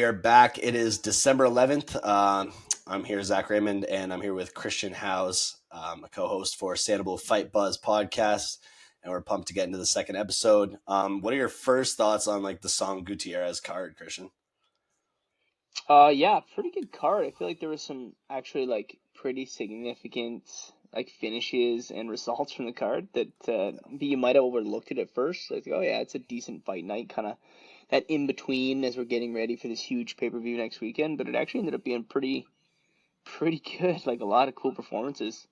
We are back. It is December 11th. I'm here, Zach Raymond, and I'm here with Christian Howes, a co-host for Sanabul Fight Buzz podcast, and we're pumped to get into the second episode. What are your first thoughts on the Song Gutierrez card, Christian? Yeah, pretty good card. I feel like there was some actually pretty significant finishes and results from the card that you might have overlooked it at first. Like, oh yeah, it's a decent fight night, kind of that in between as we're getting ready for this huge pay-per-view next weekend. But it actually ended up being pretty good. Like a lot of cool performances.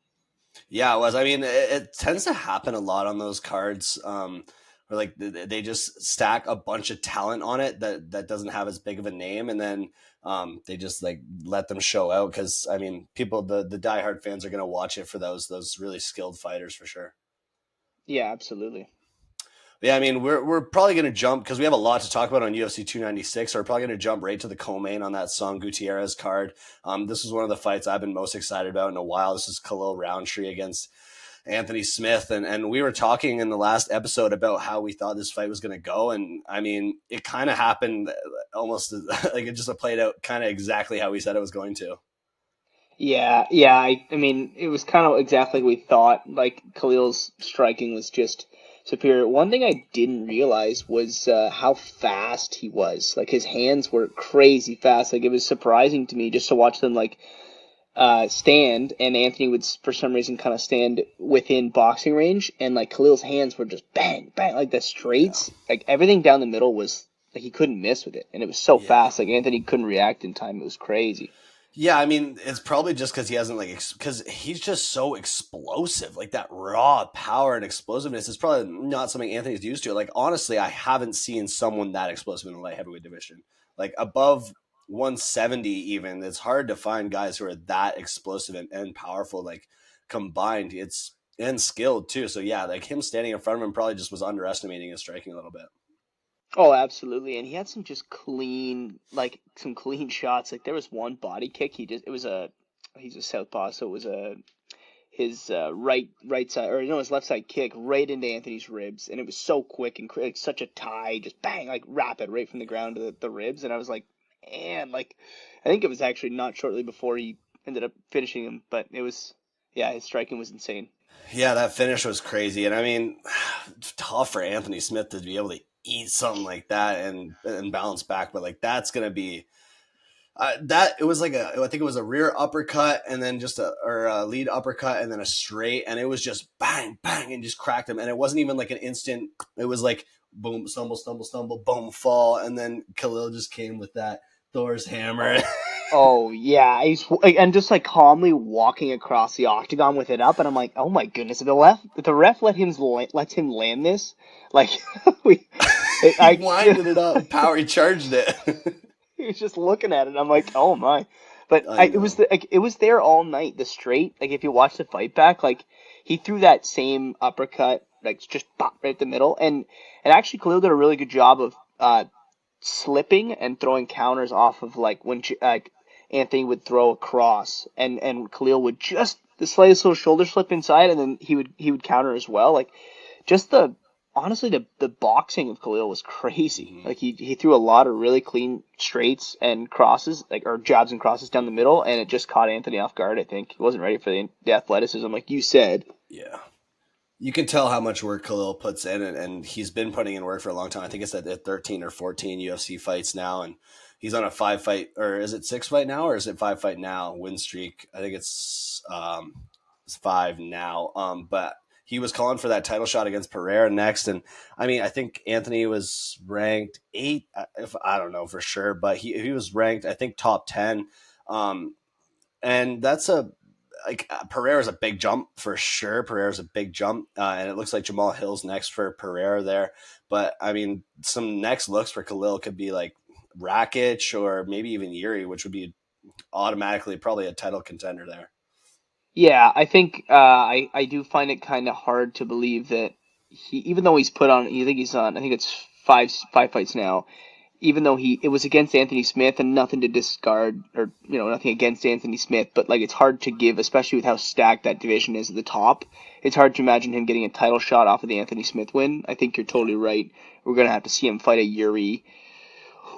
Yeah, it was. I mean, it tends to happen a lot on those cards. Where they just stack a bunch of talent on it that doesn't have as big of a name, and then they just let them show out because I mean, people the diehard fans are gonna watch it for those really skilled fighters for sure. Yeah, absolutely. Yeah, I mean, we're probably going to jump because we have a lot to talk about on UFC 296. So we're probably going to jump right to the co-main on that Song Gutierrez card. This is one of the fights I've been most excited about in a while. This is Khalil Rountree against Anthony Smith, and we were talking in the last episode about how we thought this fight was going to go, and I mean, it kind of happened almost like it just played out kind of exactly how we said it was going to. Yeah. I mean, it was kind of exactly like we thought. Like Khalil's striking was just superior. One thing I didn't realize was how fast he was. Like his hands were crazy fast. Like it was surprising to me just to watch them stand, and Anthony would for some reason kind of stand within boxing range, and like Khalil's hands were just bang bang, like the straights, like everything down the middle was like he couldn't miss with it, and it was so Yeah. fast. Like Anthony couldn't react in time. It was crazy. Yeah, I mean, it's probably just because he hasn't because he's just so explosive. Like that raw power and explosiveness is probably not something Anthony's used to. Like honestly, I haven't seen someone that explosive in the light heavyweight division. Like above 170, even it's hard to find guys who are that explosive and powerful. Like combined, it's and skilled too. So yeah, like him standing in front of him probably just was underestimating his striking a little bit. Oh, absolutely. And he had some clean shots. Like there was one body kick. He's a southpaw, so it was his right side, or no, his left side kick right into Anthony's ribs, and it was so quick and like such a tie, just bang, like rapid right from the ground to the ribs. And I was like, man, like I think it was actually not shortly before he ended up finishing him, but it was, yeah, his striking was insane. Yeah, that finish was crazy, and I mean, it's tough for Anthony Smith to be able to eat something like that and bounce back. But like that's gonna be that. It was I think it was a rear uppercut and then just a lead uppercut and then a straight, and it was just bang bang and just cracked him. And it wasn't even like an instant. It was like boom, stumble, stumble, stumble, boom, fall, and then Khalil just came with that Thor's hammer. Oh yeah, and just like calmly walking across the octagon with it up, and I'm like, oh my goodness, if the ref lets him land this, like we, He winded it up, power, he charged it. he was just looking at it. I'm like, oh my, but I it was know. it was there all night. The straight, like if you watch the fight back, like he threw that same uppercut, like just pop right at the middle, and actually Khalil did a really good job of slipping and throwing counters off of like when Anthony would throw a cross, and Khalil would just the slightest little shoulder slip inside, and then he would counter as well. Like just honestly the boxing of Khalil was crazy. Mhm. Like he threw a lot of really clean straights and crosses, like or jabs and crosses down the middle, and it just caught Anthony off guard. I think he wasn't ready for the athleticism, like you said. Yeah. You can tell how much work Khalil puts in, and he's been putting in work for a long time. I think it's at 13 or 14 UFC fights now, and he's on a 5 fight, or is it 6 fight now, or is it 5 fight now win streak? I think it's five now. But he was calling for that title shot against Pereira next, and I mean, I think Anthony was ranked 8, if I don't know for sure, but he was ranked, I think, top 10. Um, and that's a Pereira's a big jump for sure. Pereira's a big jump, and it looks like Jamal Hill's next for Pereira there. But I mean, some next looks for Khalil could be like Rakic or maybe even Yuri, which would be automatically probably a title contender there. Yeah, I think I do find it kind of hard to believe that even though he's put on, he's on, I think it's five fights now. Even though it was against Anthony Smith and nothing to discard, or nothing against Anthony Smith, but like it's hard to give, especially with how stacked that division is at the top. It's hard to imagine him getting a title shot off of the Anthony Smith win. I think you're totally right. We're gonna have to see him fight a Yuri,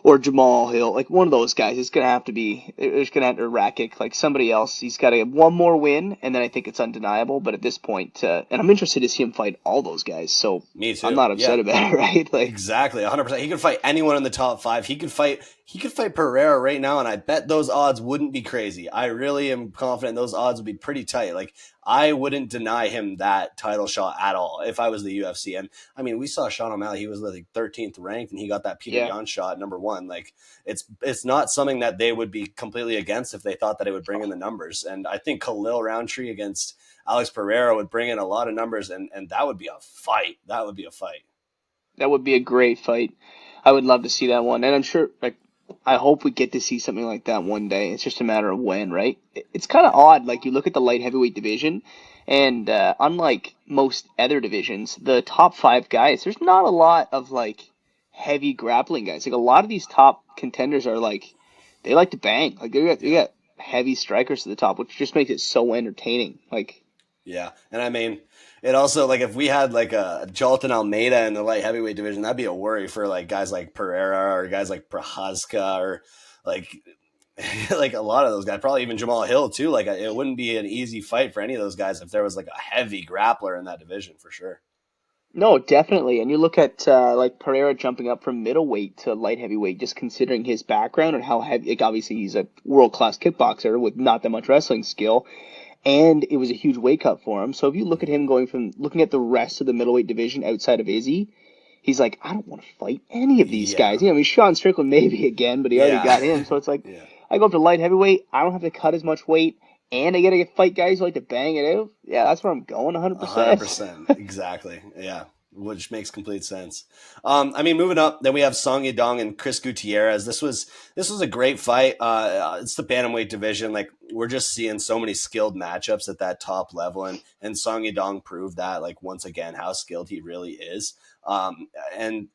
or Jamal Hill, like one of those guys. It's gonna have to be. It's gonna have to Rakic, like somebody else. He's got to get one more win, and then I think it's undeniable. But at this point, and I'm interested to see him fight all those guys. So Me I'm too. not Yeah. upset about it, right? Like, Exactly, 100%. He could fight anyone in the top five. He could fight Pereira right now, and I bet those odds wouldn't be crazy. I really am confident those odds would be pretty tight. Like, I wouldn't deny him that title shot at all if I was the UFC. And I mean, we saw Sean O'Malley; he was like 13th ranked, and he got that Peter yeah, Yan shot #1. Like, it's not something that they would be completely against if they thought that it would bring in the numbers. And I think Khalil Rountree against Alex Pereira would bring in a lot of numbers, and that would be a fight. That would be a fight. that would be a great fight. I would love to see that one, and I'm sure, like, I hope we get to see something like that one day. It's just a matter of when, right? It's kind of Yeah. odd. Like, you look at the light heavyweight division, and unlike most other divisions, the top five guys, there's not a lot of like heavy grappling guys. Like, a lot of these top contenders are like, they like to bang. Like, they Yeah. got heavy strikers to the top, which just makes it so entertaining. Like, Yeah, and I mean, it also like if we had like a Jolton Almeida in the light heavyweight division, that'd be a worry for like guys like Pereira or guys like Prochazka or like like a lot of those guys, probably even Jamal Hill too. Like it wouldn't be an easy fight for any of those guys if there was like a heavy grappler in that division for sure. no, definitely. And you look at like Pereira jumping up from middleweight to light heavyweight, just considering his background and how heavy. Like, obviously, he's a world class kickboxer with not that much wrestling skill, and it was a huge weight cut for him. So if you look at him going from looking at the rest of the middleweight division outside of Izzy, he's like, I don't want to fight any of these guys. Yeah, You know, I mean, Sean Strickland maybe again, but he already yeah, got him. So it's like, yeah. I go up to light heavyweight, I don't have to cut as much weight, and I get to fight guys who like to bang it out. Yeah, that's where I'm going, A hundred 100%. percent, exactly. Yeah, which makes complete sense. I mean, moving up, then we have Song Yadong and Chris Guttierrez. This was a great fight. It's the bantamweight division. Like we're just seeing so many skilled matchups at that top level, and Song Yadong proved that like once again how skilled he really is. And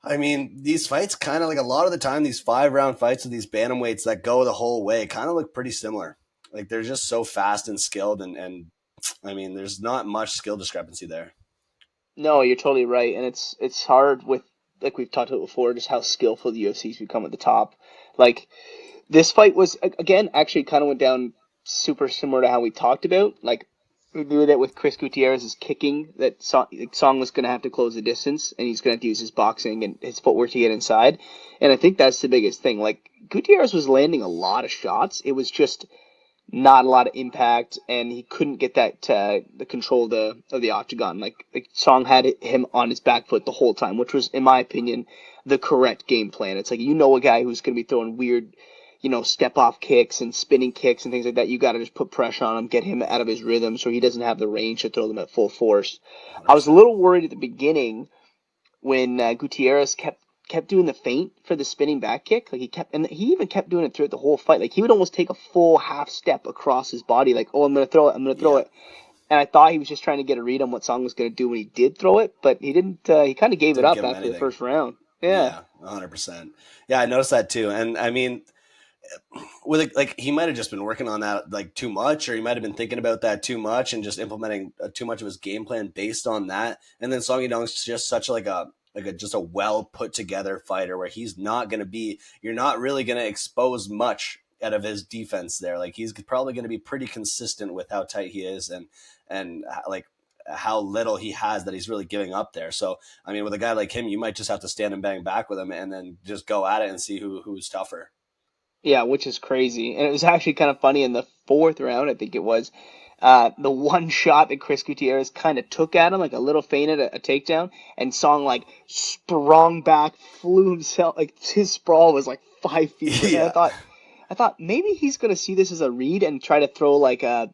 I mean, these fights kind of like a lot of the time, these 5 round fights with these bantamweights that go the whole way kind of look pretty similar. Like they're just so fast and skilled, and I mean, there's not much skill discrepancy there. No, you're totally right, and it's hard with, like we've talked about before, just how skillful the UFC's become at the top. Like, this fight was again actually kind of went down super similar to how we talked about. Like, we knew that with Chris Gutierrez's kicking, that Song was going to have to close the distance, and he's going to have to use his boxing and his footwork to get inside. And I think that's the biggest thing. Like, Gutierrez was landing a lot of shots. It was just not a lot of impact, and he couldn't get that the control of the octagon. Like Song had him on his back foot the whole time, which was, in my opinion, the correct game plan. It's like, you know, a guy who's going to be throwing weird, you know, step off kicks and spinning kicks and things like that. You got to just put pressure on him, get him out of his rhythm, so he doesn't have the range to throw them at full force. I was a 100%. little worried at the beginning when Gutierrez kept doing the feint for the spinning back kick. Like, he even kept doing it throughout the whole fight. Like, he would almost take a full half step across his body, like, oh, I'm gonna throw it, I'm gonna throw Yeah, it. And I thought he was just trying to get a read on what Song was gonna do when he did throw it, but he didn't. He kind of gave it didn't up give him after the anything. first round. Yeah. Yeah, 100%. Yeah, I noticed that too. And I mean, with like he might have just been working on that like too much, or he might have been thinking about that too much and just implementing too much of his game plan based on that. And then Song Yadong's just such like a just a well put together fighter where he's not going to be. You're not really going to expose much out of his defense there. Like he's probably going to be pretty consistent with how tight he is and like how little he has that he's really giving up there. So I mean, with a guy like him, you might just have to stand and bang back with him and then just go at it and see who's tougher. Yeah, which is crazy. And it was actually kind of funny in the fourth round, I think it was. The one shot that Chris Gutierrez kind of took at him, like a little feint at a takedown, and Song like sprung back, flew himself, like his sprawl was like 5 feet. And Yeah. I thought maybe he's gonna see this as a read and try to throw like a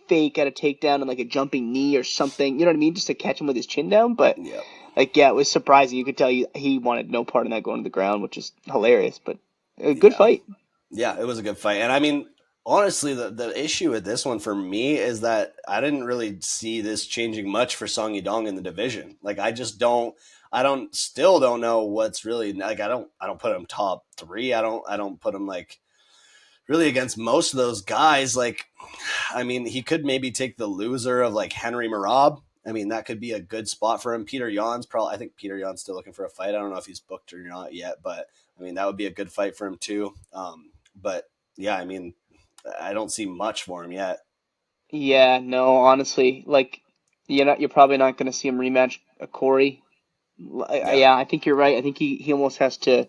fake at a takedown and like a jumping knee or something. You know what I mean? Just to catch him with his chin down. But Yeah. like, yeah, it was surprising. You could tell he wanted no part in that going to the ground, which is hilarious. But a good Yeah. fight. Yeah, it was a good fight. And I mean, honestly, the issue with this one for me is that I didn't really see this changing much for Song Yadong in the division. Like I still don't know what's really like I don't put him top 3. I don't put him like really against most of those guys. Like I mean, he could maybe take the loser of like Henry Marab I mean, that could be a good spot for him. Petr Yan's probably. I think Petr Yan's still looking for a fight. I don't know if he's booked or not yet, but I mean, that would be a good fight for him too. But yeah, I mean, I don't see much for him yet. Yeah, no, honestly, like you're probably not going to see him rematch a Corey. Yeah, Yeah, I think you're right. I think he almost has to.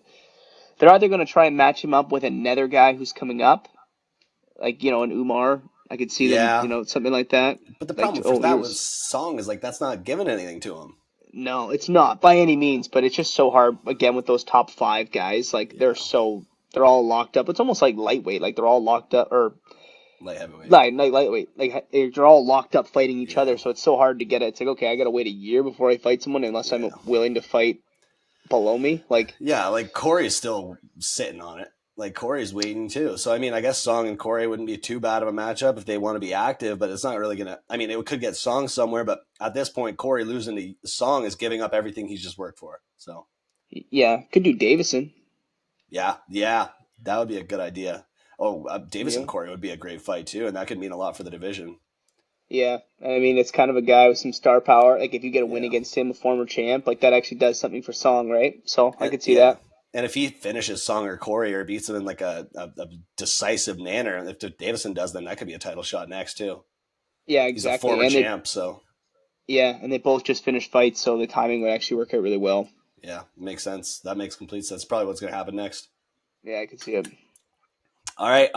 They're either going to try and match him up with another guy who's coming up, like an Umar. I could see them, yeah. something like that. But the Like, problem for oh, that was here's Song is like that's not giving anything to him. no, it's not by any means, but it's just so hard again with those top five guys. Like Yeah, they're all locked up. It's almost like lightweight, like they're all locked up or light heavyweight. like lightweight, like they're all locked up fighting each Yeah, other. So it's so hard to get it. It's like okay, I gotta wait a year before I fight someone unless I'm yeah. willing to fight below me. Like Yeah, like Corey's still sitting on it. Like Corey's waiting too. So I mean, I guess Song and Corey wouldn't be too bad of a matchup if they want to be active, but it's not really gonna. I mean, it could get Song somewhere, but at this point, Corey losing to Song is giving up everything he's just worked for. So yeah, could do Davison. yeah, yeah, that would be a good idea. Oh, Davis and Yeah. Corey would be a great fight too, and that could mean a lot for the division. Yeah, I mean it's kind of a guy with some star power. Like if you get a win Yeah, against him, a former champ, like that actually does something for Song, right? So I could see yeah. that. And if he finishes Song or Corey or beats him in like a decisive manner, if Davison does, then that could be a title shot next too. Yeah, He's a exactly. former And they champ, so and they both just finished fights, so the timing would actually work out really well. yeah, makes sense. That makes complete sense. Probably what's going to happen next. Yeah, I could see it. All right.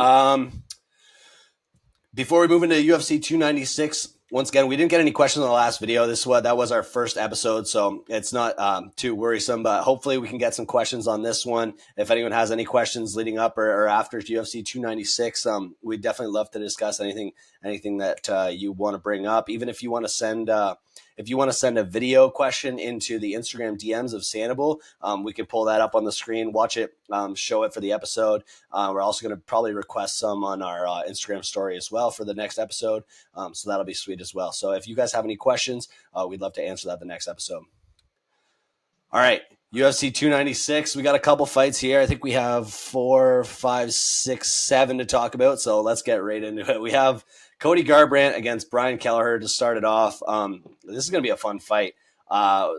Before we move into UFC 296, once again, we didn't get any questions on the last video. That was our first episode, so it's not too worrisome. But hopefully, we can get some questions on this one. If anyone has any questions leading up or after UFC 296, we'd definitely love to discuss anything that you want to bring up. Even if you want to send a video question into the Instagram DMs of Sanabul, we can pull that up on the screen, watch it, show it for the episode. We're also going to probably request some on our Instagram story as well for the next episode. So that'll be sweet as well. So if you guys have any questions, we'd love to answer that the next episode. All right. UFC 296. We got a couple fights here. I think we have 4, 5, 6, 7 to talk about. So let's get right into it. We have Cody Garbrandt against Brian Kelleher to start it off. This is going to be a fun fight.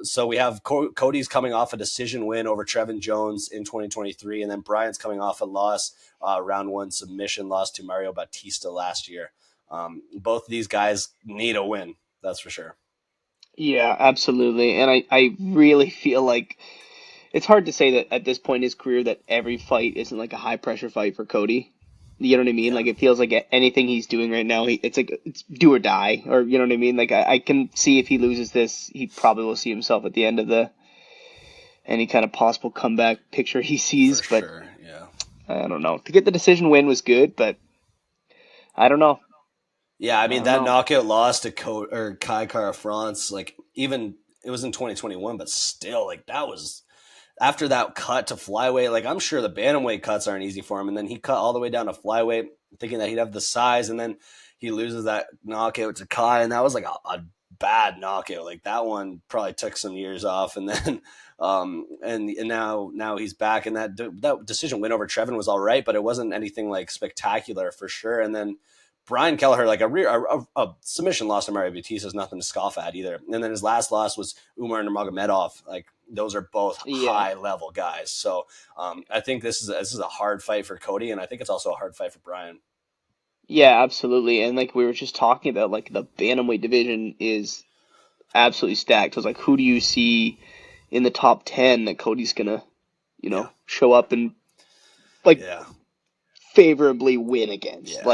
So we have Cody's coming off a decision win over Trevin Jones in 2023, and then Brian's coming off a loss, round 1 submission loss to Mario Bautista last year. Both of these guys need a win, that's for sure. Yeah, absolutely. And I really feel like it's hard to say that at this point in his career that every fight isn't like a high pressure fight for Cody. You know what I mean? Yeah, Like it feels like anything he's doing right now, it's like it's do or die, or you know what I mean? Like I can see if he loses this, he probably will see himself at the end of the any kind of possible comeback picture he for sees. But sure. Yeah. I don't know. To get the decision win was good, but I don't know. Yeah, I I mean don't that know. knockout loss to Kai Kara France, like even it was in 2021, but still, like that was after that cut to flyweight. Like I'm sure the bantamweight cuts aren't easy for him, and then he cut all the way down to flyweight, thinking that he'd have the size, and then he loses that knockout to Kai, and that was like a bad knockout. Like that one probably took some years off, and then and now he's back, and that decision win over Trevin was all right, but it wasn't anything like spectacular for sure, and then. Brian Kelleher, like a submission loss to Mario Bautista is nothing to scoff at either. And then his last loss was Umar Nurmagomedov. Like those are both Yeah. high level guys. So I think this is a hard fight for Cody, and I think it's also a hard fight for Brian. Yeah, absolutely. And like we were just talking about, like the bantamweight division is absolutely stacked. So it's like, who do you see in the top 10 that Cody's gonna, Yeah, show up and like yeah, favorably win against? yeah,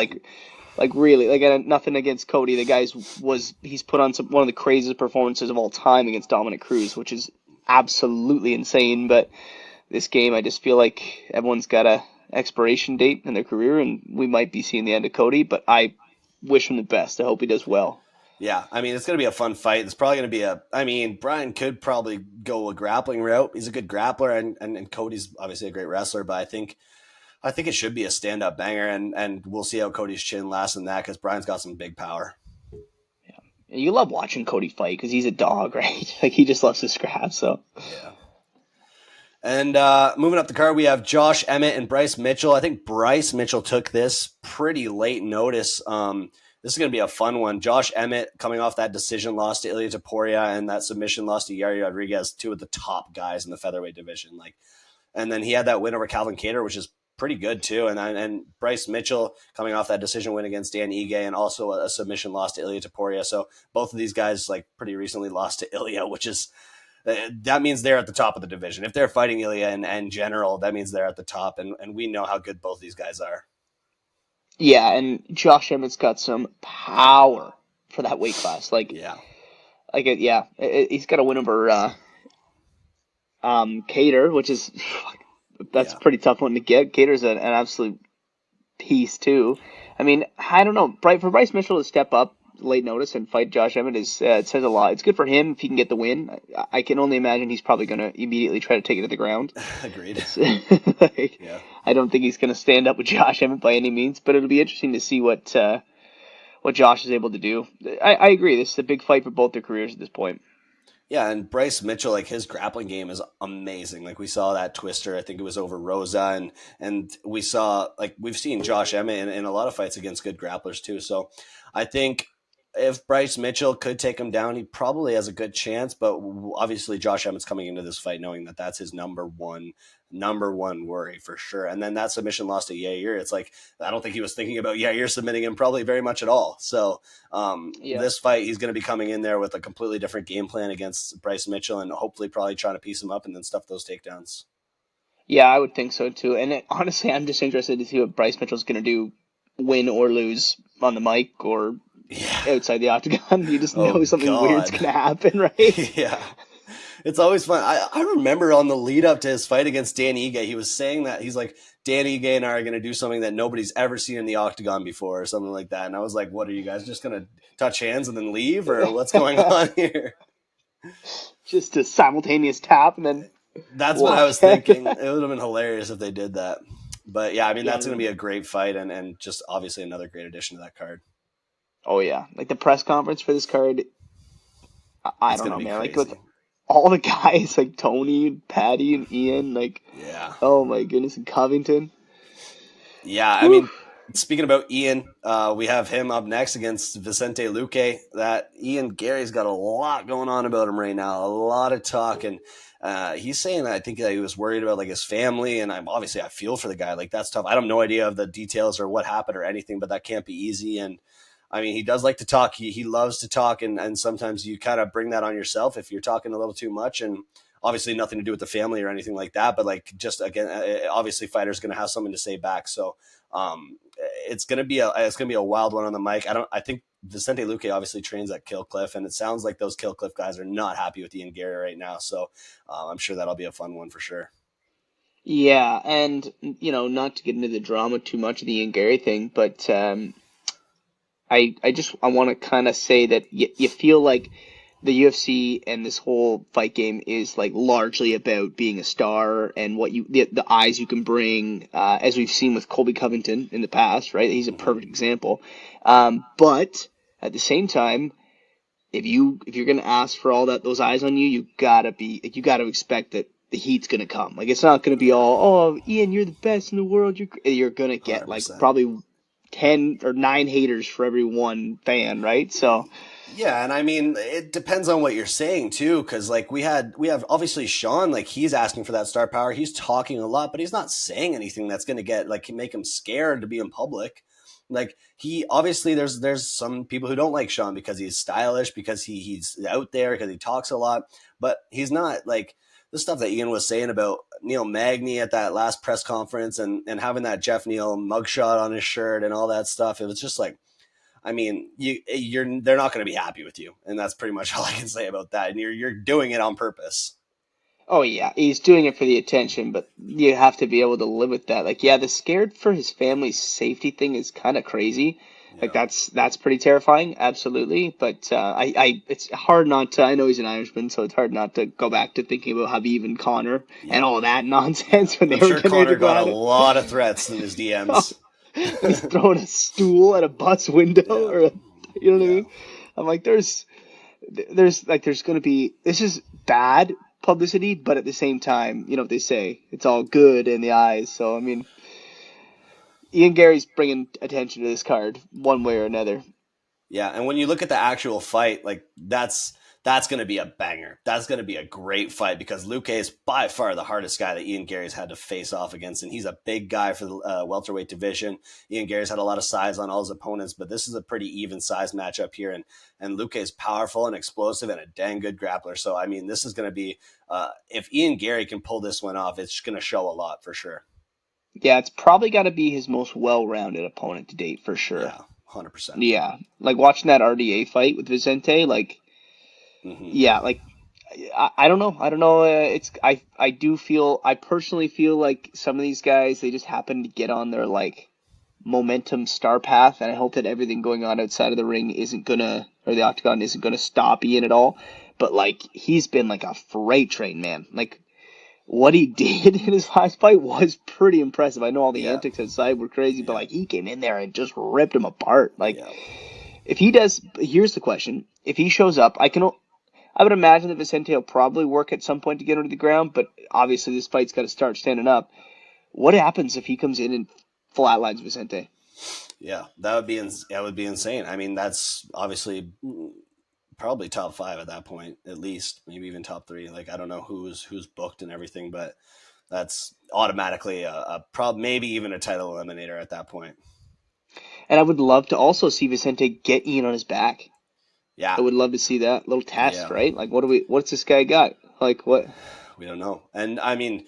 Like really, like nothing against Cody. The he's put on one of the craziest performances of all time against Dominic Cruz, which is absolutely insane. But this game, I just feel like everyone's got a expiration date in their career, and we might be seeing the end of Cody. But I wish him the best. I hope he does well. yeah. I mean, it's going to be a fun fight. It's probably going to be I mean, Brian could probably go a grappling route. He's a good grappler, and Cody's obviously a great wrestler. But I think it should be a stand up banger, and we'll see how Cody's chin lasts in that because Brian's got some big power. You love watching Cody fight because he's a dog, right? Like he just loves to scrap. So Yeah. And moving up the card, we have Josh Emmett and Bryce Mitchell. I think Bryce Mitchell took this pretty late notice. this is going to be a fun one. Josh Emmett coming off that decision loss to Ilia Topuria and that submission loss to Yari Rodriguez, two of the top guys in the featherweight division. Like, and then he had that win over Calvin Kattar, which is pretty good too. And Bryce Mitchell coming off that decision win against Dan Ige and also a submission loss to Ilia Topuria. So both of these guys like pretty recently lost to Ilia, which is that means they're at the top of the division. If they're fighting Ilia in general, that means they're at the top, and we know how good both these guys are. Yeah, and Josh Emmett's got some power for that weight class. Yeah. He's got a win over Kattar, which is that's a pretty tough one to get. Cater's an absolute piece too. I mean, I don't know. For Bryce Mitchell to step up late notice and fight Josh Emmett it says a lot. It's good for him if he can get the win. I can only imagine he's probably going to immediately try to take it to the ground. Agreed. I don't think he's going to stand up with Josh Emmett by any means, but it'll be interesting to see what Josh is able to do. I agree. This is a big fight for both their careers at this point. Yeah, and Bryce Mitchell, like his grappling game is amazing. Like we saw that twister, I think it was over Rosa, and we saw we've seen Josh Emmett in a lot of fights against good grapplers too. So I think if Bryce Mitchell could take him down, he probably has a good chance. But obviously, Josh Emmett's coming into this fight knowing that that's his number one worry for sure. And then that submission loss to Yair, it's like I don't think he was thinking about Yair submitting him probably very much at all. So this fight, he's going to be coming in there with a completely different game plan against Bryce Mitchell, and hopefully probably trying to piece him up and then stuff those takedowns. Yeah, I would think so too. And honestly, I'm just interested to see what Bryce Mitchell's going to do, win or lose on the mic or outside the octagon. You just know something weird's going to happen, right? Yeah. It's always fun. I remember on the lead up to his fight against Dan Ige, he was saying that he's like, Dan Ige and I are going to do something that nobody's ever seen in the octagon before or something like that. And I was like, what are you guys just going to touch hands and then leave, or what's going on here? Just a simultaneous tap and then that's what I was thinking. It would have been hilarious if they did that. But yeah, I mean, that's going to be a great fight and just obviously another great addition to that card. Oh yeah. Like the press conference for this card, I don't know, man. Crazy. Like with all the guys like Tony and Paddy and Ian, oh my goodness, and Covington. Yeah, I mean, speaking about Ian, we have him up next against Vicente Luque. That Ian Garry's got a lot going on about him right now, a lot of talk, and he's saying that I think that he was worried about like his family, and I feel for the guy. Like that's tough. I have no idea of the details or what happened or anything, but that can't be easy. And I mean, he does like to talk. He loves to talk, and sometimes you kind of bring that on yourself if you're talking a little too much. And obviously, nothing to do with the family or anything like that. But like, just again, obviously, fighters going to have something to say back. So it's going to be a wild one on the mic. I think Vicente Luque obviously trains at Kill Cliff, and it sounds like those Kill Cliff guys are not happy with Ian Garry right now. So I'm sure that'll be a fun one for sure. Yeah, and not to get into the drama too much of the Ian Garry thing, but. I want to kind of say that you feel like the UFC and this whole fight game is like largely about being a star and what the eyes you can bring, as we've seen with Colby Covington in the past, right? He's a perfect example. But at the same time, if you're gonna ask for all those eyes on you, you gotta expect that the heat's gonna come. Like it's not gonna be all, oh Ian, you're the best in the world. You're gonna get 100%. Like probably 10 or 9 haters for every one fan, right? So yeah, and I mean it depends on what you're saying too, because like we have obviously Sean, like he's asking for that star power, he's talking a lot, but he's not saying anything that's going to make him scared to be in public. Like he obviously there's some people who don't like Sean because he's stylish, because he's out there, because he talks a lot, but he's not like the stuff that Ian was saying about Neil Magny at that last press conference and having that Jeff Neal mugshot on his shirt and all that stuff. It was just like, I mean, they're not going to be happy with you. And that's pretty much all I can say about that. And you're doing it on purpose. Oh yeah, he's doing it for the attention, but you have to be able to live with that. Like, yeah, the scared for his family's safety thing is kind of crazy. Like that's pretty terrifying, absolutely. But it's hard not to. I know he's an Irishman, so it's hard not to go back to thinking about Habib and Conor and all that nonsense when they were getting ready to go got a lot of threats in his DMs. He's throwing a stool at a bus window, or you know what I mean? I'm like, there's going to be, this is bad publicity, but at the same time, you know what they say, it's all good in the eyes. So I mean, Ian Garry's bringing attention to this card one way or another. Yeah, and when you look at the actual fight, like that's going to be a banger. That's going to be a great fight because Luque is by far the hardest guy that Ian Garry's had to face off against, and he's a big guy for the welterweight division. Ian Garry's had a lot of size on all his opponents, but this is a pretty even size matchup here, and Luque is powerful and explosive and a dang good grappler. So I mean, this is going to be if Ian Garry can pull this one off, it's going to show a lot for sure. Yeah, it's probably got to be his most well-rounded opponent to date for sure. Yeah, 100%. Yeah, like watching that RDA fight with Vicente, like, Mm-hmm. yeah, like I don't know. I don't know. I personally feel like some of these guys they just happen to get on their like momentum star path, and I hope that everything going on outside of the ring isn't gonna or the octagon isn't gonna stop Ian at all. But like he's been like a freight train, man. Like what he did in his last fight was pretty impressive. I know all the Yeah, antics outside were crazy, but yeah, like he came in there and just ripped him apart. Like yeah. if he does, here's the question: if he shows up, I would imagine that Vicente will probably work at some point to get him to the ground, but obviously this fight's got to start standing up. What happens if he comes in and flatlines Vicente? Yeah, that would be insane. I mean, that's obviously probably top five at that point, at least, maybe even top three. Like I don't know who's booked and everything, but that's automatically a maybe even a title eliminator at that point. And I would love to also see Vicente get Ian on his back. I Yeah, would love to see that little test, yeah, right? Like, what's this guy got? Like, what? we don't know. And I mean,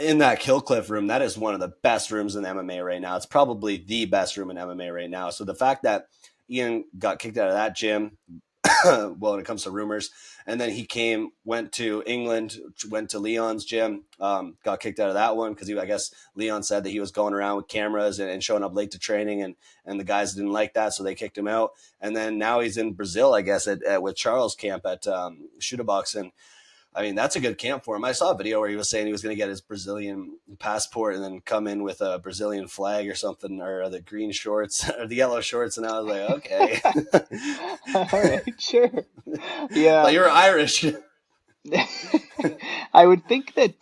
in that Kill Cliff room, that is one of the best rooms in MMA right now. It's probably the best room in MMA right now. So the fact that Ian got kicked out of that gym, well, when it comes to rumors, and then he went to England, went to Leon's gym, got kicked out of that one because I guess Leon said that he was going around with cameras and showing up late to training, and the guys didn't like that, so they kicked him out. And then now he's in Brazil, I guess, with Charles camp at Shootabox, and I mean, that's a good camp for him. I saw a video where he was saying he was going to get his Brazilian passport and then come in with a Brazilian flag or something, or the green shorts or the yellow shorts. And I was like, okay. All right, sure. Yeah. But you're Irish. I would think that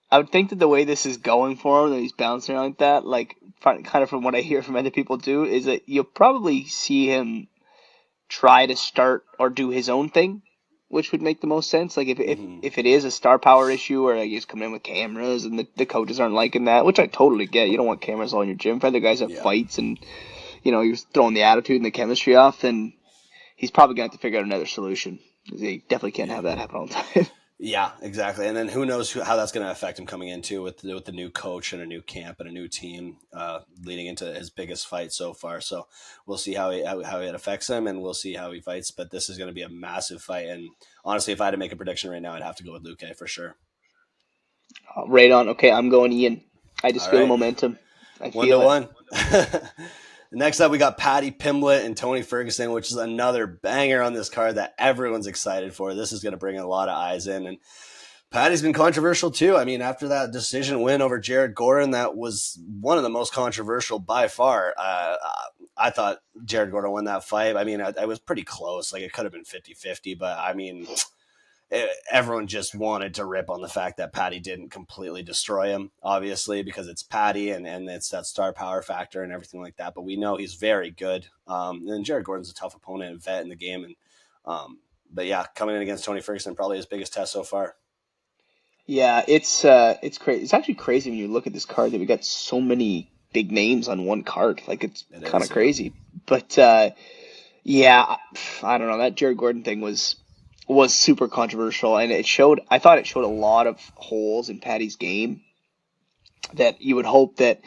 the way this is going for him, that he's bouncing around like that, like kind of from what I hear from other people too, is that you'll probably see him try to start or do his own thing, which would make the most sense. Like Mm-hmm. if it is a star power issue or like he's coming in with cameras and the coaches aren't liking that, which I totally get. You don't want cameras all in your gym. For other guys have Yeah. fights and you're throwing the attitude and the chemistry off, then he's probably gonna have to figure out another solution. He definitely can't have that happen all the time. Yeah, exactly. And then who knows how that's going to affect him coming into with the new coach and a new camp and a new team leading into his biggest fight so far. So we'll see how it affects him, and we'll see how he fights. But this is going to be a massive fight. And honestly, if I had to make a prediction right now, I'd have to go with Luque for sure. Right on. Okay, I'm going Ian. I just All feel the right, momentum. I 1 to feel it. 1. Next up, we got Paddy Pimblett and Tony Ferguson, which is another banger on this card that everyone's excited for. This is going to bring a lot of eyes in, and Paddy's been controversial too. I mean, after that decision win over Jared Gordon, that was one of the most controversial by far. I thought Jared Gordon won that fight. I mean, I was pretty close. Like, it could have been 50-50, but I mean, everyone just wanted to rip on the fact that Paddy didn't completely destroy him, obviously, because it's Paddy and it's that star power factor and everything like that. But we know he's very good. And Jared Gordon's a tough opponent and vet in the game. But yeah, coming in against Tony Ferguson, probably his biggest test so far. Yeah, it's crazy. It's actually crazy when you look at this card that we got so many big names on one card. Like it's It kind of is, yeah. crazy. But yeah, I don't know. That Jared Gordon thing was super controversial, and I thought it showed a lot of holes in Paddy's game that you would hope that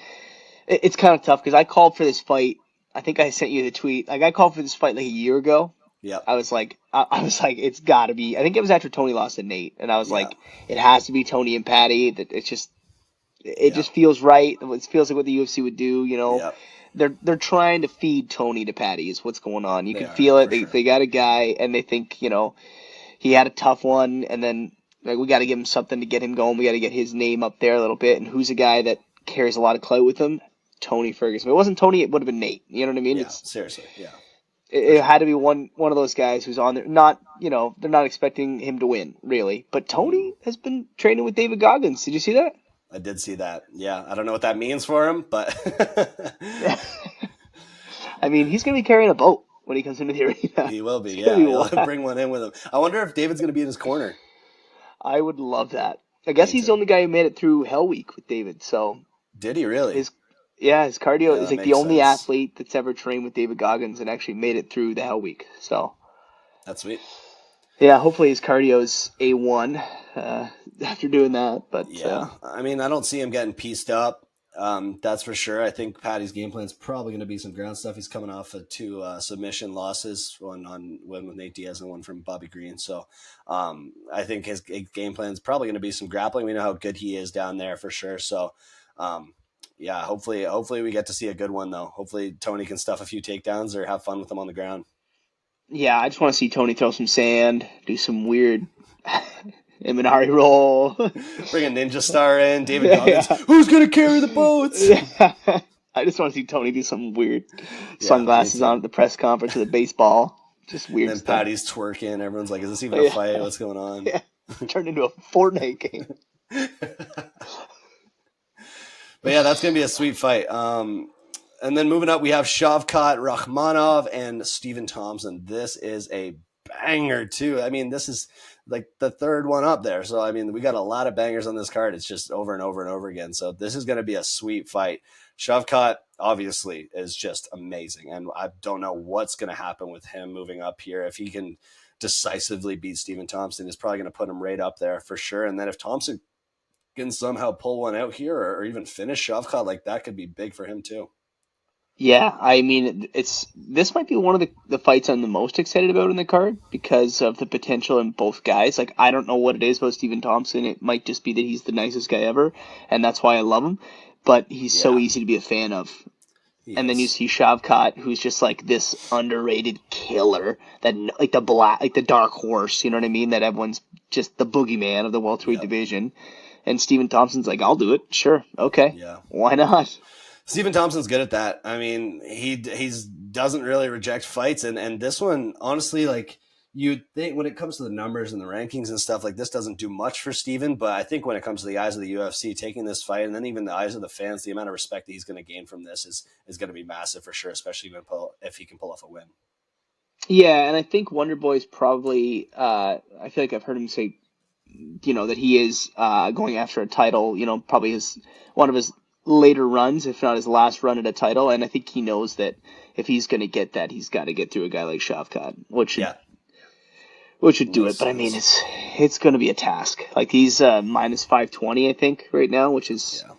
it's kind of tough because I called for this fight. I think I sent you the tweet. Like I called for this fight like a year ago. Yep. I was like, it's got to be. I think it was after Tony lost to Nate, and I was Yeah. like, it has to be Tony and Paddy. That it Yeah. just feels right. It feels like what the UFC would do. Yeah. They're trying to feed Tony to Paddy is what's going on. You They can are, feel it. for They sure. they got a guy, and they think he had a tough one, and then like we got to give him something to get him going. We got to get his name up there a little bit. And who's a guy that carries a lot of clout with him? Tony Ferguson. If it wasn't Tony, it would have been Nate. You know what I mean? Yeah. Seriously. Yeah. For It sure. had to be one of those guys who's on there. Not they're not expecting him to win really, but Mm-hmm. Tony has been training with David Goggins. Did you see that? I did see that. Yeah. I don't know what that means for him, but I mean, he's going to be carrying a boat when he comes into the arena. He will be, It's going to yeah. be He'll wild. bring one in with him. I wonder if David's going to be in his corner. I would love that. I guess Me he's the too. only guy who made it through Hell Week with David. So Did he really? his yeah, his cardio Yeah, is that like the makes only sense. athlete that's ever trained with David Goggins and actually made it through the Hell Week. So That's sweet. yeah, hopefully his cardio is A1 after doing that. But Yeah, I mean, I don't see him getting pieced up. That's for sure. I think Paddy's game plan is probably going to be some ground stuff. He's coming off of two submission losses, one with Nate Diaz and one from Bobby Green. So I think his game plan is probably going to be some grappling. We know how good he is down there for sure. So um, yeah, hopefully we get to see a good one though. Hopefully Tony can stuff a few takedowns or have fun with them on the ground. yeah, I just want to see Tony throw some sand, do some weird Imanari roll. Bring a ninja star in, David Goggins. Yeah. Who's going to carry the boats? Yeah. I just want to see Tony do some weird Yeah, me sunglasses on too. at the press conference with a baseball. Just And weird then stuff. Paddy's twerking. Everyone's like, "Is this even a Yeah. fight? What's going on?" Yeah. Turned into a Fortnite game. But yeah, that's gonna be a sweet fight. And then moving up, we have Shavkat Rakhmanov and Stephen Thompson. This is a banger too. I mean, this is like the third one up there. So I mean, we got a lot of bangers on this card. It's just over and over and over again. So this is gonna be a sweet fight. Shavkat obviously is just amazing, and I don't know what's gonna happen with him moving up here. If he can decisively beat Stephen Thompson, is probably gonna put him right up there for sure. And then if Thompson can somehow pull one out here or even finish Shavkat, like that could be big for him too. Yeah, I mean, it's this might be one of the fights I'm the most excited about in the card because of the potential in both guys. Like, I don't know what it is about Stephen Thompson. It might just be that he's the nicest guy ever, and that's why I love him. But he's so Yeah, easy to be a fan of. he And then you is. see Shavkat, who's just like this underrated killer that like the black, like the dark horse. You know what I mean? That everyone's just the boogeyman of the welterweight Yep. division. And Stephen Thompson's like, I'll do it. Sure, okay, Yeah. why not? Stephen Thompson's good at that. I mean, he's doesn't really reject fights, and this one, honestly, like you'd think when it comes to the numbers and the rankings and stuff, like this doesn't do much for Stephen. But I think when it comes to the eyes of the UFC taking this fight, and then even the eyes of the fans, the amount of respect that he's going to gain from this is going to be massive for sure, especially if he can pull off a win. Yeah, and I think Wonder Boy's probably. I feel like I've heard him say, that he is going after a title. Probably his one of his later runs, if not his last run at a title. And I think he knows that if he's going to get that, he's got to get through a guy like Shavkat, Yeah, which should do makes it. But I mean, sense. it's going to be a task. Like he's minus 520, I think, right now, which is Yeah.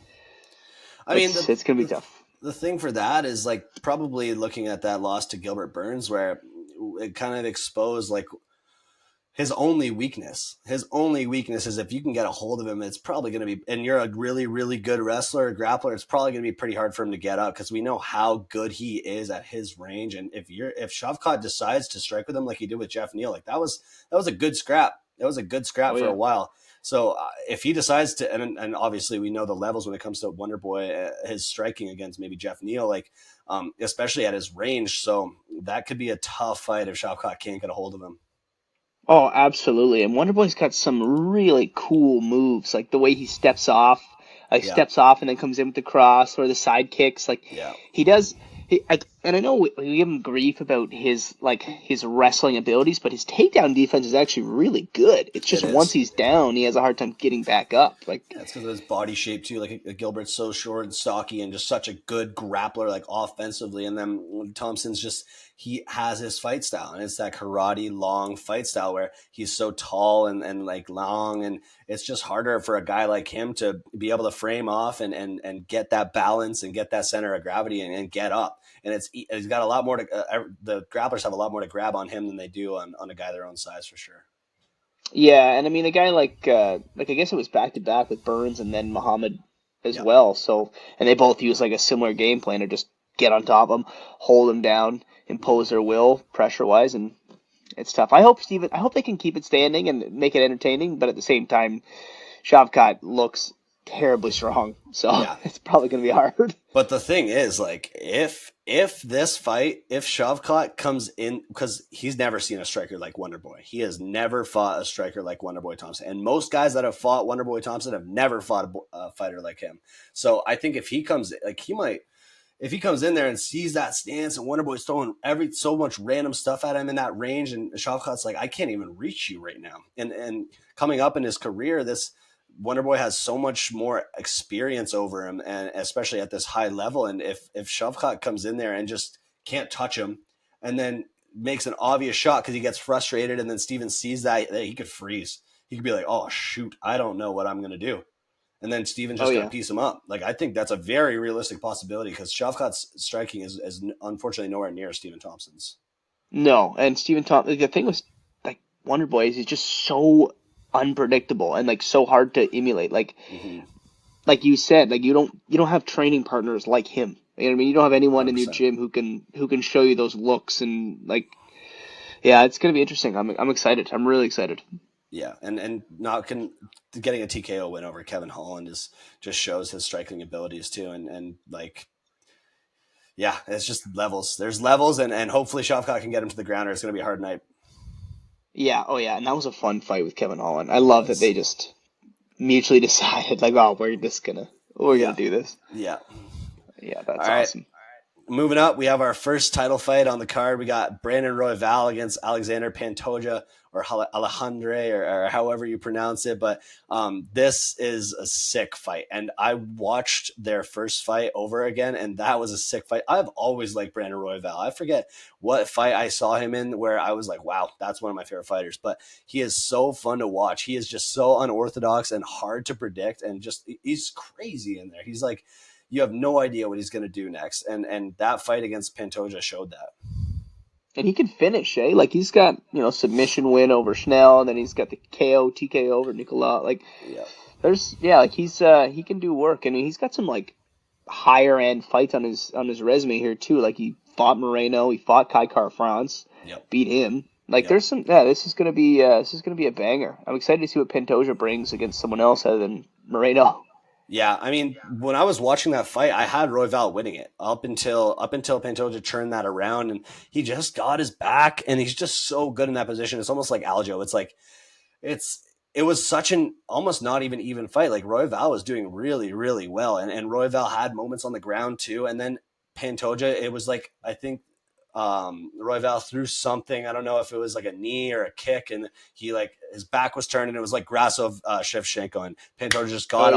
I mean, it's going to be tough. the thing for that is like probably looking at that loss to Gilbert Burns, where it kind of exposed like his only weakness. His only weakness is if you can get a hold of him, it's probably going to be, and you're a really, really good wrestler, or grappler, it's probably going to be pretty hard for him to get up because we know how good he is at his range. And if Shavkat decides to strike with him like he did with Jeff Neal, like that was a good scrap. That was a good scrap Oh for a yeah. while. So if he decides to, and obviously we know the levels when it comes to Wonder Boy, his striking against maybe Jeff Neal, like especially at his range. So that could be a tough fight if Shavkat can't get a hold of him. Oh, absolutely. And Wonderboy's got some really cool moves, like the way he Yeah, steps off and then comes in with the cross or the side kicks. Like yeah. he does. And I know we give him grief about his wrestling abilities, but his takedown defense is actually really good. It's It just once is. he's down, he has a hard time getting back up. Like, Yeah, it's because of his body shape too. Like Gilbert's so short and stocky, and just such a good grappler, like offensively. And then Thompson's just he has his fight style, and it's that karate long fight style where he's so tall and like long, and it's just harder for a guy like him to be able to frame off and get that balance and get that center of gravity and get up. And he's got a lot more to the grapplers have a lot more to grab on him than they do on a guy their own size for sure. yeah, and I mean a guy like I guess it was back to back with Burns and then Muhammad as Yeah. well. So and they both use like a similar game plan to just get on top of him, hold him down, impose their will pressure wise, and it's tough. I hope they can keep it standing and make it entertaining, but at the same time, Shavkat looks terribly strong, so Yeah. it's probably gonna be hard. But the thing is, like, if this fight, if Shavkat comes in, because he's never seen a striker like Wonderboy, he has never fought a striker like Wonderboy Thompson, and most guys that have fought Wonderboy Thompson have never fought a fighter like him. So I think if he comes, like, he might. if he comes in there and sees that stance and Wonderboy's throwing so much random stuff at him in that range, and Shavkat's like, I can't even reach you right now. And coming up in his career, this Wonderboy has so much more experience over him, and especially at this high level. And if Shavkat comes in there and just can't touch him, and then makes an obvious shot because he gets frustrated, and then Steven sees that he could freeze. He could be like, oh shoot, I don't know what I'm going to do. And then Steven's just going to piece him up. Like, I think that's a very realistic possibility because Shavkat's striking is unfortunately nowhere near Stephen Thompson's. No, and Stephen Thompson, the thing was, like, Wonderboy is he's just so unpredictable and, like, so hard to emulate. Like, like you said, like, you don't have training partners like him. You know what I mean? You don't have anyone 100%. In your gym who can show you those looks and, like, yeah, it's going to be interesting. I'm excited. I'm really excited. Yeah, and getting a TKO win over Kevin Holland just shows his striking abilities too, and like, yeah, it's just levels. There's levels, and hopefully Shavkat can get him to the ground, or it's going to be a hard night. Yeah, oh yeah, and that was a fun fight with Kevin Holland. I love that they just mutually decided, like, oh, we're gonna do this. Yeah, yeah, that's awesome. Moving up, we have our first title fight on the card. We got Brandon Royval against Alexandre Pantoja, or Alejandre, or however you pronounce it. But this is a sick fight. And I watched their first fight over again, and that was a sick fight. I've always liked Brandon Royval. I forget what fight I saw him in where I was like, wow, that's one of my favorite fighters. But he is so fun to watch. He is just so unorthodox and hard to predict, and just he's crazy in there. He's like, you have no idea what he's going to do next. And that fight against Pantoja showed that. And he can finish, eh? Like, he's got, submission win over Schnell, and then he's got the TKO over Nicolas. Like, he can do work. I mean, he's got some, like, higher end fights on his resume here too. Like, he fought Moreno, he fought Kai Kara-France, beat him. Like, there's some, this is gonna be a banger. I'm excited to see what Pantoja brings against someone else other than Moreno. Yeah, I mean, when I was watching that fight, I had Royval winning it up until Pantoja turned that around, and he just got his back, and he's just so good in that position. It's almost like Aljo. It's like it was such an almost not even fight. Like, Royval was doing really, really well, and Royval had moments on the ground too, and then Pantoja, it was like, I think Royval threw something. I don't know if it was like a knee or a kick, and he, like, his back was turned, and it was like Grasov Shevchenko, and Pantoja just got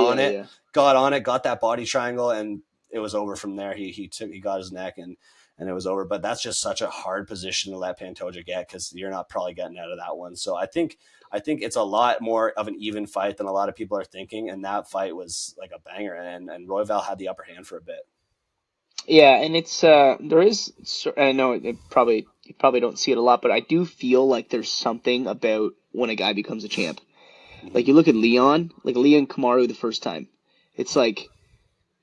got that body triangle, and it was over from there. He got his neck, and it was over. But that's just such a hard position to let Pantoja get, because you're not probably getting out of that one. So I think it's a lot more of an even fight than a lot of people are thinking, and that fight was like a banger, and Royval had the upper hand for a bit. Yeah, and it's there is. I know you probably don't see it a lot, but I do feel like there's something about when a guy becomes a champ. Like, you look at Leon Kamaru the first time. It's like,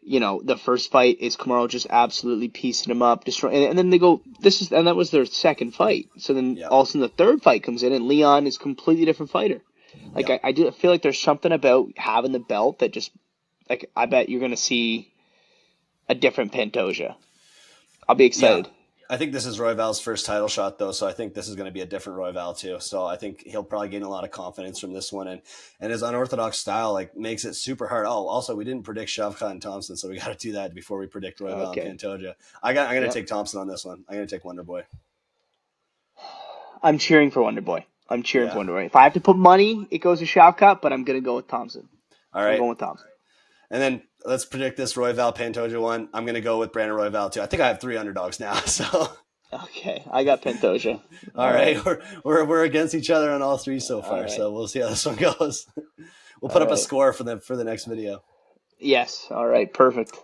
the first fight is Kamaru just absolutely piecing him up, destroying, and then they go, and that was their second fight. So then all of a sudden the third fight comes in, and Leon is a completely different fighter. Like, I feel like there's something about having the belt that just, like, I bet you're gonna see a different Pantoja. I'll be excited. Yeah. I think this is Royval's first title shot, though, so I think this is going to be a different Royval too. So I think he'll probably gain a lot of confidence from this one, and his unorthodox style, like, makes it super hard. Oh, also, we didn't predict Shavkat and Thompson, so we got to do that before we predict Royval and Pantoja. I'm going to take Thompson on this one. I'm going to take Wonderboy. I'm cheering for Wonderboy. For Wonderboy. If I have to put money, it goes to Shavkat, but I'm going to go with Thompson. All right. I'm going with Thompson. And then let's predict this Royval Pantoja one. I'm going to go with Brandon Royval too. I think I have 3 underdogs now. So okay, I got Pantoja. all right, we're against each other on all 3 so far. Right. So we'll see how this one goes. We'll put up a score for the next video. Yes. All right. Perfect.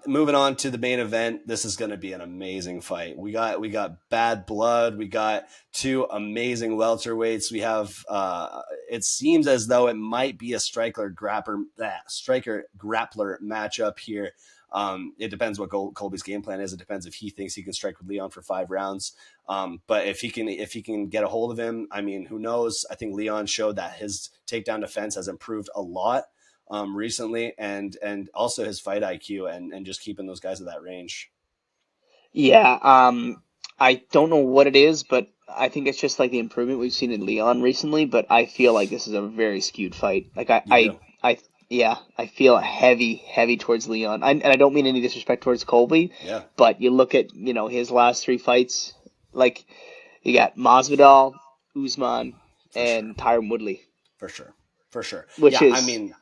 Moving on to the main event. This is going to be an amazing fight. We got bad blood. We got 2 amazing welterweights. We have, it seems as though it might be a striker grappler matchup here. It depends what Colby's game plan is. It depends if he thinks he can strike with Leon for 5 rounds. But if he can get a hold of him, I mean, who knows? I think Leon showed that his takedown defense has improved a lot recently, and also his fight IQ and just keeping those guys at that range. Yeah, I don't know what it is, but I think it's just like the improvement we've seen in Leon recently. But I feel like this is a very skewed fight. Like, Yeah, I feel heavy towards Leon. And I don't mean any disrespect towards Colby, Yeah, but you look at, his last three fights, like you got Masvidal, Usman, for sure. and Tyron Woodley, For sure. For sure. which Yeah, I is, mean,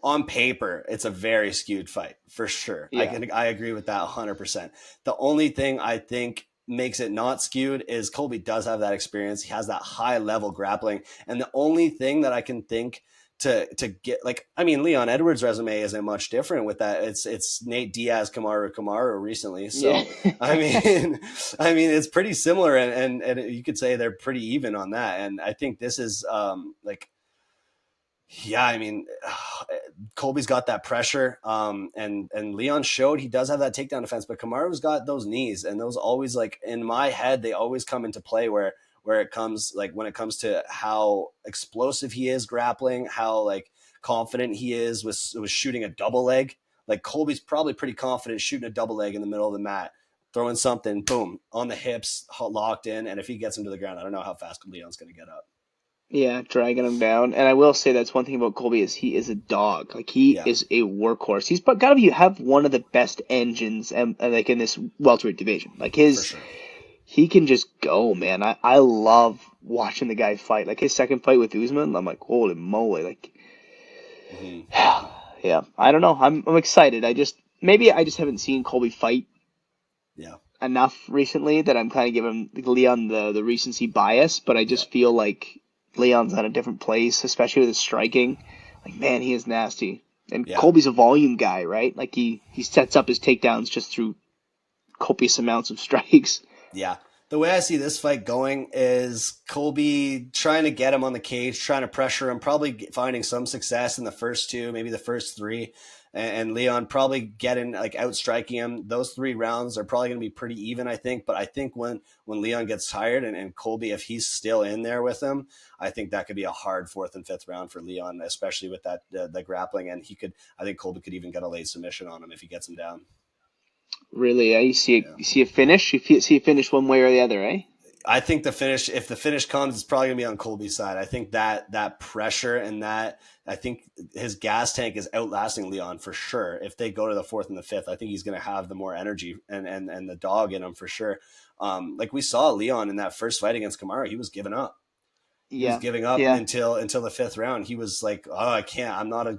on paper, it's a very skewed fight for sure. yeah, I agree with that 100%. The only thing I think makes it not skewed is Colby does have that experience. He has that high level grappling, and the only thing that I can think to get, like, I mean, Leon Edwards' resume isn't much different with that. It's Nate Diaz, Kamaru recently. yeah, So I mean, it's pretty similar, and you could say they're pretty even on that. And I think this is like, yeah, I mean, Colby's got that pressure, and Leon showed he does have that takedown defense, but Kamaru's got those knees, and those always, like, in my head, they always come into play where it comes, like, when it comes to how explosive he is grappling, how, like, confident he is with shooting a double leg. Like, Colby's probably pretty confident shooting a double leg in the middle of the mat, throwing something, boom, on the hips, locked in, and if he gets him to the ground, I don't know how fast Leon's going to get up. yeah, dragging him down. And I will say that's one thing about Colby is he is a dog. Like he Yeah, is a workhorse. He's got to be have one of the best engines and like in this welterweight division. Like for his sure. he can just go, man. I love watching the guy fight. Like his second fight with Usman, I'm like, holy moly! Like, Hmm. yeah, I don't know. I'm excited. Maybe I just haven't seen Colby fight Yeah, enough recently that I'm kind of giving Leon the recency bias. But I yeah. just feel like Leon's at a different place, especially with his striking. Like, man, he is nasty. And Yeah, Colby's a volume guy, right? Like he sets up his takedowns just through copious amounts of strikes. yeah. The way I see this fight going is Colby trying to get him on the cage, trying to pressure him, probably finding some success in the first two, maybe the first three, and Leon probably getting, like, outstriking him. Those 3 rounds are probably going to be pretty even, I think. But I think when Leon gets tired, and Colby, if he's still in there with him, I think that could be a hard fourth and fifth round for Leon, especially with that the grappling. And I think Colby could even get a late submission on him if he gets him down. Really, Yeah. you see a finish. See a finish one way or the other, eh? I think if the finish comes, it's probably gonna be on Colby's side. I think that pressure and that, I think his gas tank is outlasting Leon for sure. If they go to the fourth and the fifth, I think he's gonna have the more energy and the dog in him for sure. Like we saw Leon in that first fight against Kamaru, he was giving up. He was Yeah, giving up yeah, until the fifth round. He was like, "Oh, I can't. I'm not a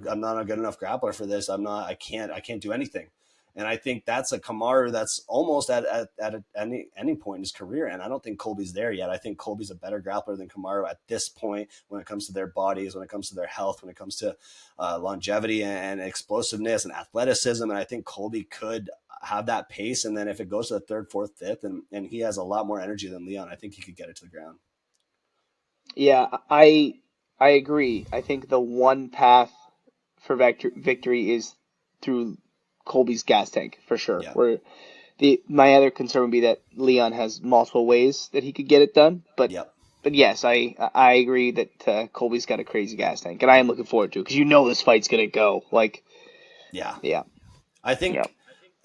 good enough grappler for this. I can't do anything." And I think that's a Kamaru that's almost at any point in his career. And I don't think Colby's there yet. I think Colby's a better grappler than Kamaru at this point when it comes to their bodies, when it comes to their health, when it comes to longevity and explosiveness and athleticism. And I think Colby could have that pace. And then if it goes to the third, fourth, fifth, and he has a lot more energy than Leon, I think he could get it to the ground. yeah. I agree. I think the one path for victory is through Colby's gas tank for sure. Yeah. Where the my other concern would be that Leon has multiple ways that he could get it done, Yep. but yes, I agree that Colby's got a crazy gas tank, and I am looking forward to it because this fight's gonna go like Yeah. yeah, I yeah, think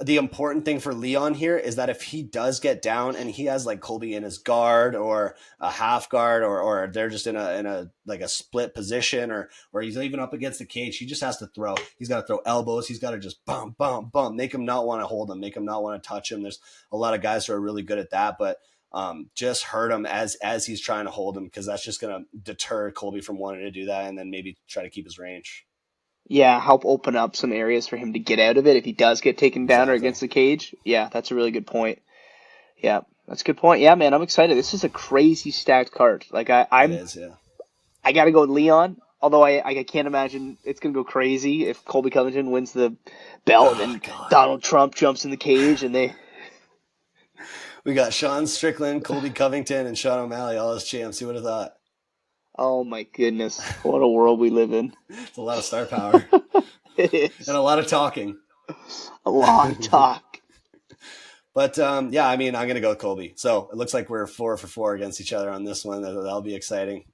the important thing for Leon here is that if he does get down and he has, like, Colby in his guard or a half guard, or they're just in a like a split position, or he's even up against the cage, he just has to throw. He's got to throw elbows. He's got to just bump, bump, bump, make him not want to hold him, make him not want to touch him. There's a lot of guys who are really good at that, but just hurt him as he's trying to hold him, because that's just going to deter Colby from wanting to do that, and then maybe try to keep his range. yeah. Help open up some areas for him to get out of it if he does get taken down or Exactly. against the cage. Yeah, that's a really good point. Yeah, that's a good point. Yeah, man, I'm excited. This is a crazy stacked card. Like It is, yeah. I got to go with Leon. Although I can't imagine it's gonna go crazy if Colby Covington wins the belt Oh and God. Donald Trump jumps in the cage and they. We got Sean Strickland, Colby Covington, and Sean O'Malley all as champs. Who would have thought? Oh my goodness, what a world we live in. It's a lot of star power It and is a lot of talking. a lot of talk. But yeah, I mean, I'm going to go with Colby. So it looks like we're 4 for 4 against each other on this one. That'll be exciting.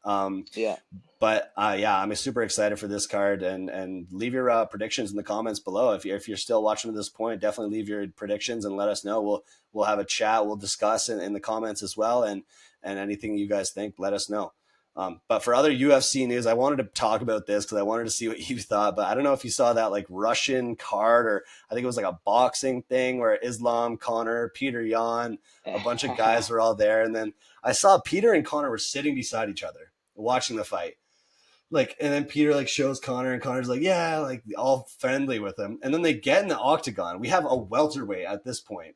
Yeah, But yeah, I'm super excited for this card, and leave your predictions in the comments below. If you're still watching to this point, definitely leave your predictions and let us know. We'll have a chat. We'll discuss in the comments as well, and anything you guys think, let us know. But for other UFC news, I wanted to talk about this because I wanted to see what you thought. But I don't know if you saw that like Russian card, or I think it was like a boxing thing where Islam, Conor, Petr Yan, a bunch of guys were all there. And then I saw Petr and Conor were sitting beside each other watching the fight. Like, and then Petr like shows Conor, and Conor's like, yeah, like all friendly with him. And then they get in the octagon. We have a welterweight at this point,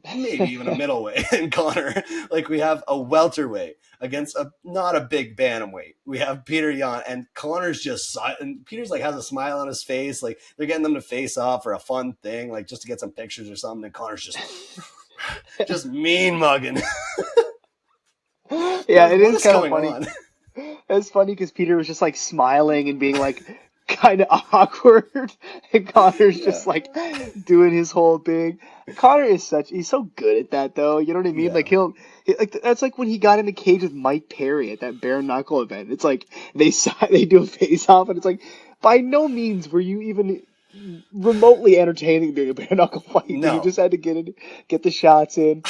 maybe even a middleweight in Conor. Like, we have a welterweight against a not a big bantamweight. We have Petr Yan, and Conor's just, and Peter's like has a smile on his face. Like, they're getting them to face off for a fun thing, like just to get some pictures or something. And Conor's just mean mugging. Yeah, it is kind of funny. On? It's funny because Petr was just like smiling and being like kind of awkward, and Conor's just like doing his whole thing. Conor is he's so good at that though. You know what I mean? Like like that's like when he got in the cage with Mike Perry at that bare knuckle event. It's like they do a face off, and it's like by no means were you even remotely entertaining during a bare knuckle fight. No. You just had to get the shots in.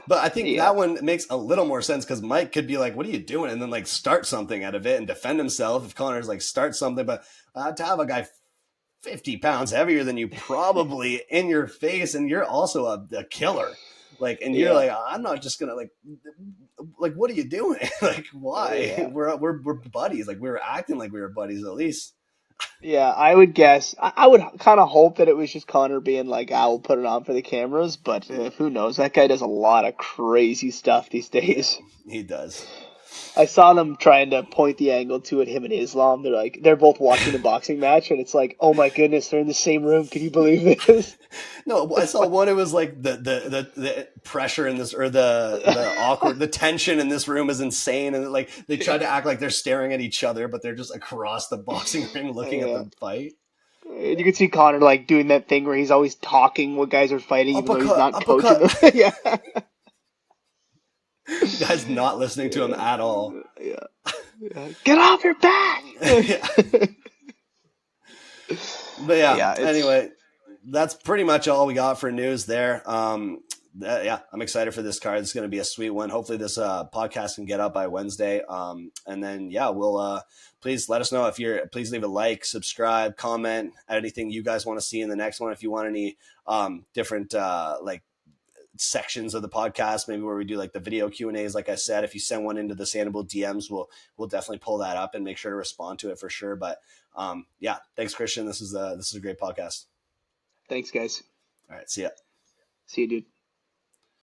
But I think that one makes a little more sense because Mike could be like, what are you doing? And then like start something out of it and defend himself if Conor's like start something. But to have a guy 50 pounds heavier than you probably in your face, and you're also a killer. Like, and you're like, I'm not just going to like, what are you doing? Like, why? Yeah. We're buddies. Like, we were acting like we were buddies at least. Yeah, I would guess. I would kind of hope that it was just Conor being like, I will put it on for the cameras, but who knows? That guy does a lot of crazy stuff these days. Yeah, he does. I saw them trying to point the angle to it, him and Islam. They're both watching the boxing match, and it's like, oh my goodness, they're in the same room. Can you believe this? No, I saw one. It was like the pressure in this, or the awkward, the tension in this room is insane, and like they tried to act like they're staring at each other, but they're just across the boxing ring looking at the fight. You can see Conor like doing that thing where he's always talking what guys are fighting, even though he's not coaching them. Yeah. Guy's not listening to him at all. Yeah. Get off your back. But anyway, that's pretty much all we got for news there. I'm excited for this card. It's going to be a sweet one. Hopefully this podcast can get up by Wednesday. And then we'll please let us know please leave a like, subscribe, comment, anything you guys want to see in the next one. If you want any different sections of the podcast, maybe where we do like the video Q&As, like I said, if you send one into the Sanabul DMs, we'll definitely pull that up and make sure to respond to it for sure. But thanks, Christian. This is a great podcast. Thanks, guys. All right, see ya. See you, dude.